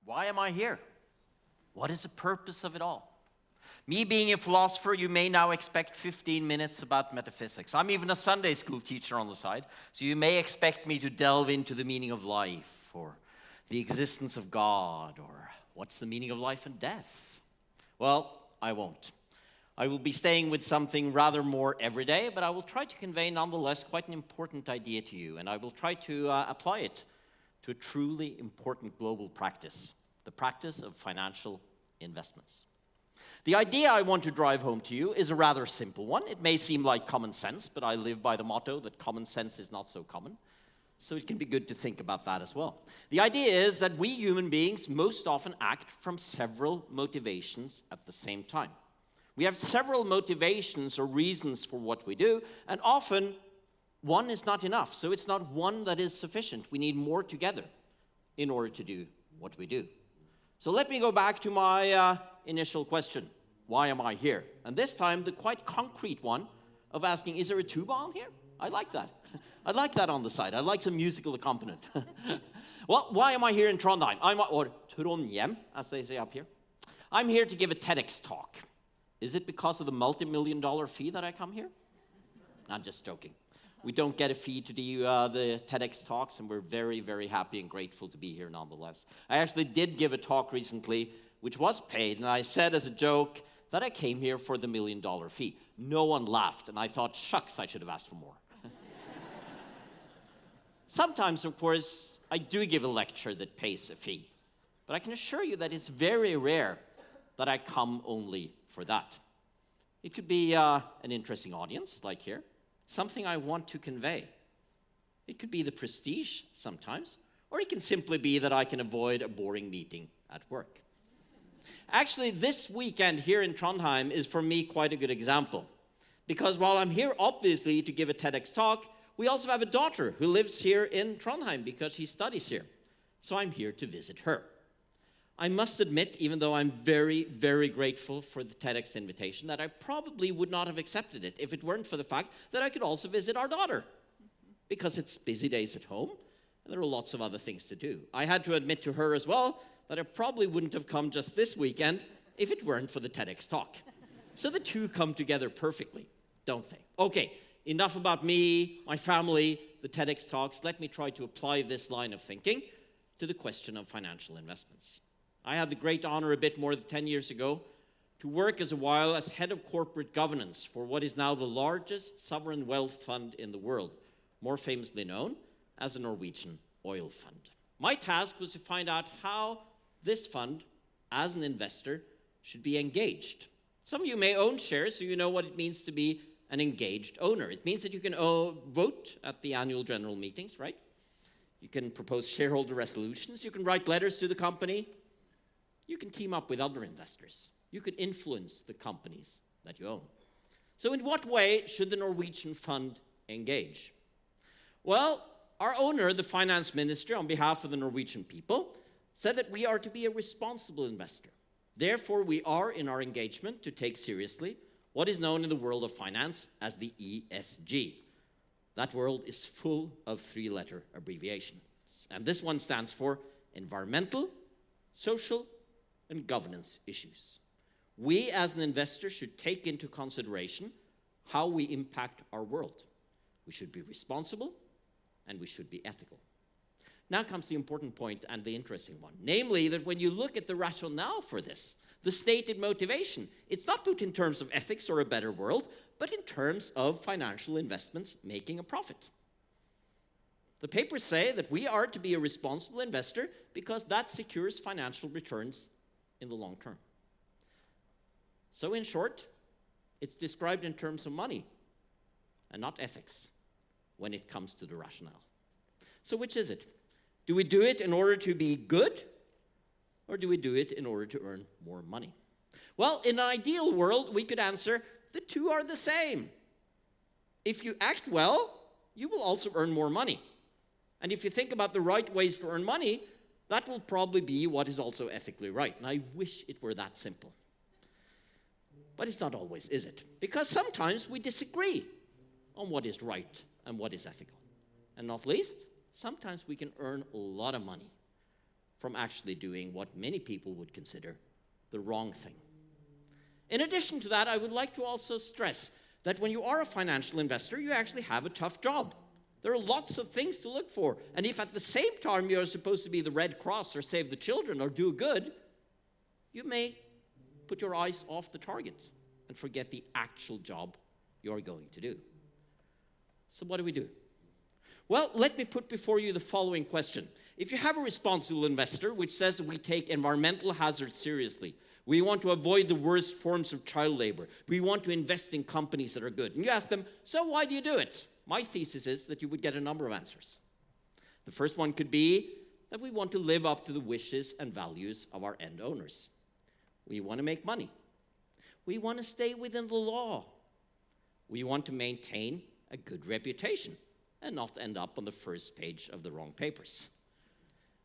Why am I here? What is the purpose of it all? Me being a philosopher, you may now expect 15 minutes about metaphysics. I'm even a Sunday school teacher on the side, so you may expect me to delve into the meaning of life, or the existence of God, or what's the meaning of life and death. Well, I won't. I will be staying with something rather more everyday, but I will try to convey nonetheless quite an important idea to you, and I will try to apply it to a truly important global practice, the practice of financial investments. The idea I want to drive home to you is a rather simple one. It may seem like common sense, but I live by the motto that common sense is not so common. So it can be good to think about that as well. The idea is that we human beings most often act from several motivations at the same time. We have several motivations or reasons for what we do, and often one is not enough. So it's not one that is sufficient. We need more together in order to do what we do. So let me go back to my initial question. Why am I here? And this time, the quite concrete one of asking, is there a tuba on here? I like that. I'd like that on the side. I'd like some musical accompaniment. Well, why am I here in Trondheim? Or Trondheim, as they say up here. I'm here to give a TEDx talk. Is it because of the multi-million-dollar fee that I come here? I'm just joking. We don't get a fee to do the TEDx talks, and we're very, very happy and grateful to be here nonetheless. I actually did give a talk recently, which was paid, and I said as a joke that I came here for the $1 million fee. No one laughed, and I thought, shucks, I should have asked for more. Sometimes, of course, I do give a lecture that pays a fee, but I can assure you that it's very rare that I come only for that. It could be an interesting audience, like here, something I want to convey. It could be the prestige sometimes, or it can simply be that I can avoid a boring meeting at work. Actually, this weekend here in Trondheim is for me quite a good example, because while I'm here obviously to give a TEDx talk, we also have a daughter who lives here in Trondheim because she studies here. So I'm here to visit her. I must admit, even though I'm very, very grateful for the TEDx invitation, that I probably would not have accepted it if it weren't for the fact that I could also visit our daughter. Because it's busy days at home, and there are lots of other things to do. I had to admit to her as well that I probably wouldn't have come just this weekend if it weren't for the TEDx talk. So the two come together perfectly, don't they? Okay, enough about me, my family, the TEDx talks. Let me try to apply this line of thinking to the question of financial investments. I had the great honor a bit more than 10 years ago to work as a while as head of corporate governance for what is now the largest sovereign wealth fund in the world, more famously known as the Norwegian Oil Fund. My task was to find out how this fund, as an investor, should be engaged. Some of you may own shares, so you know what it means to be an engaged owner. It means that you can vote at the annual general meetings, right? You can propose shareholder resolutions. You can write letters to the company. You can team up with other investors. You can influence the companies that you own. So in what way should the Norwegian fund engage? Well, our owner, the finance minister, on behalf of the Norwegian people, said that we are to be a responsible investor. Therefore, we are in our engagement to take seriously what is known in the world of finance as the ESG. That world is full of three-letter abbreviations. And this one stands for environmental, social, and governance issues. We as an investor should take into consideration how we impact our world. We should be responsible and we should be ethical. Now comes the important point and the interesting one, namely that when you look at the rationale for this, the stated motivation, it's not put in terms of ethics or a better world, but in terms of financial investments making a profit. The papers say that we are to be a responsible investor because that secures financial returns in the long term. So in short, it's described in terms of money and not ethics when it comes to the rationale. So which is it? Do we do it in order to be good, or do we do it in order to earn more money? Well, in an ideal world, we could answer, the two are the same. If you act well, you will also earn more money. And if you think about the right ways to earn money, that will probably be what is also ethically right. And I wish it were that simple. But it's not always, is it? Because sometimes we disagree on what is right and what is ethical. And not least, sometimes we can earn a lot of money from actually doing what many people would consider the wrong thing. In addition to that, I would like to also stress that when you are a financial investor, you actually have a tough job. There are lots of things to look for. And if at the same time you are supposed to be the Red Cross or save the children or do good, you may put your eyes off the target and forget the actual job you're going to do. So what do we do? Well, let me put before you the following question. If you have a responsible investor which says that we take environmental hazards seriously, we want to avoid the worst forms of child labor, we want to invest in companies that are good, and you ask them, so why do you do it? My thesis is that you would get a number of answers. The first one could be that we want to live up to the wishes and values of our end owners. We want to make money. We want to stay within the law. We want to maintain a good reputation and not end up on the first page of the wrong papers.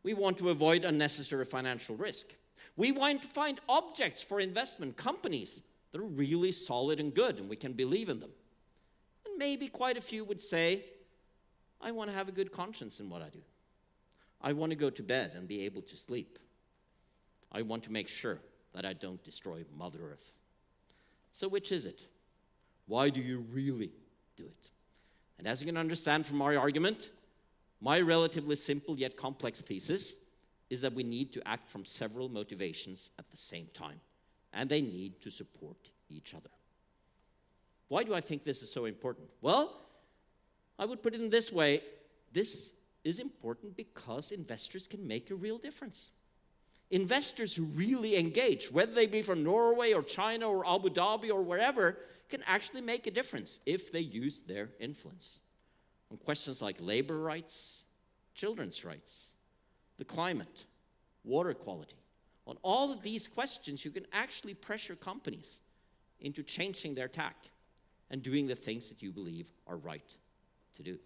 We want to avoid unnecessary financial risk. We want to find objects for investment, companies that are really solid and good, and we can believe in them. And maybe quite a few would say, I want to have a good conscience in what I do. I want to go to bed and be able to sleep. I want to make sure that I don't destroy Mother Earth. So which is it? Why do you really do it? And as you can understand from my argument, my relatively simple yet complex thesis is that we need to act from several motivations at the same time, and they need to support each other. Why do I think this is so important? Well, I would put it in this way. This is important because investors can make a real difference. Investors who really engage, whether they be from Norway or China or Abu Dhabi or wherever, can actually make a difference if they use their influence on questions like labor rights, children's rights, the climate, water quality. On all of these questions, you can actually pressure companies into changing their tack and doing the things that you believe are right to do.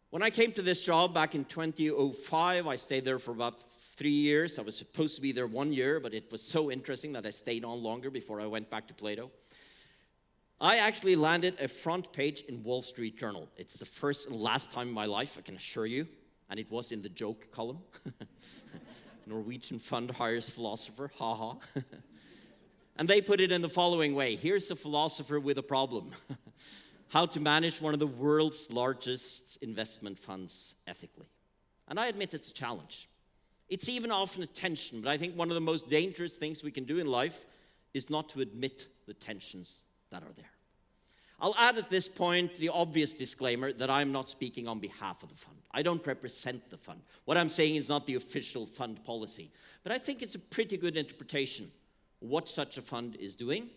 When I came to this job back in 2005, I stayed there for about 3 years. I was supposed to be there 1 year, but it was so interesting that I stayed on longer before I went back to Plato. I actually landed a front page in Wall Street Journal. It's the first and last time in my life, I can assure you, and it was in the joke column. Norwegian fund hires philosopher, haha. And they put it in the following way: here's a philosopher with a problem. How to manage one of the world's largest investment funds ethically. And I admit it's a challenge. It's even often a tension, but I think one of the most dangerous things we can do in life is not to admit the tensions that are there. I'll add at this point the obvious disclaimer that I'm not speaking on behalf of the fund. I don't represent the fund. What I'm saying is not the official fund policy, but I think it's a pretty good interpretation of what such a fund is doing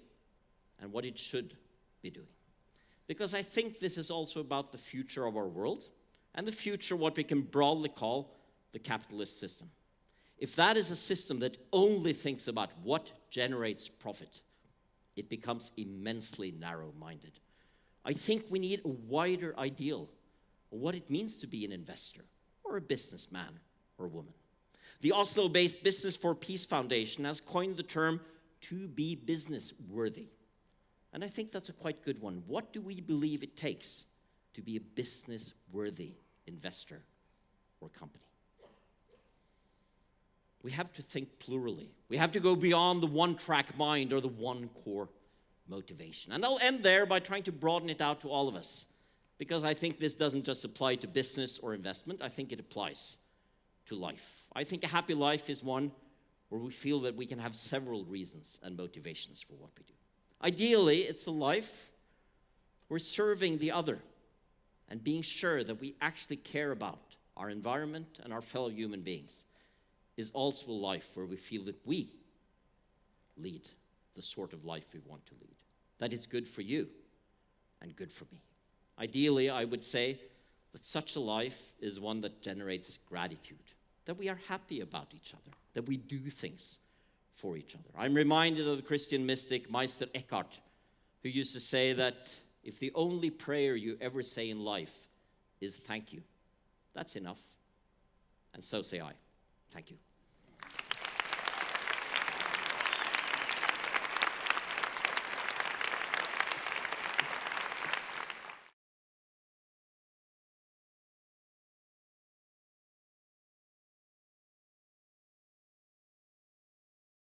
and what it should be doing. Because I think this is also about the future of our world and the future, what we can broadly call the capitalist system. If that is a system that only thinks about what generates profit, it becomes immensely narrow-minded. I think we need a wider ideal of what it means to be an investor or a businessman or woman. The Oslo-based Business for Peace Foundation has coined the term to be business-worthy. And I think that's a quite good one. What do we believe it takes to be a business-worthy investor or company? We have to think plurally. We have to go beyond the one-track mind or the one core motivation. And I'll end there by trying to broaden it out to all of us, because I think this doesn't just apply to business or investment. I think it applies to life. I think a happy life is one where we feel that we can have several reasons and motivations for what we do. Ideally, it's a life where serving the other and being sure that we actually care about our environment and our fellow human beings is also a life where we feel that we lead the sort of life we want to lead. That is good for you and good for me. Ideally, I would say that such a life is one that generates gratitude, that we are happy about each other, that we do things for each other. I'm reminded of the Christian mystic Meister Eckhart, who used to say that if the only prayer you ever say in life is thank you, that's enough. And so say I. Thank you.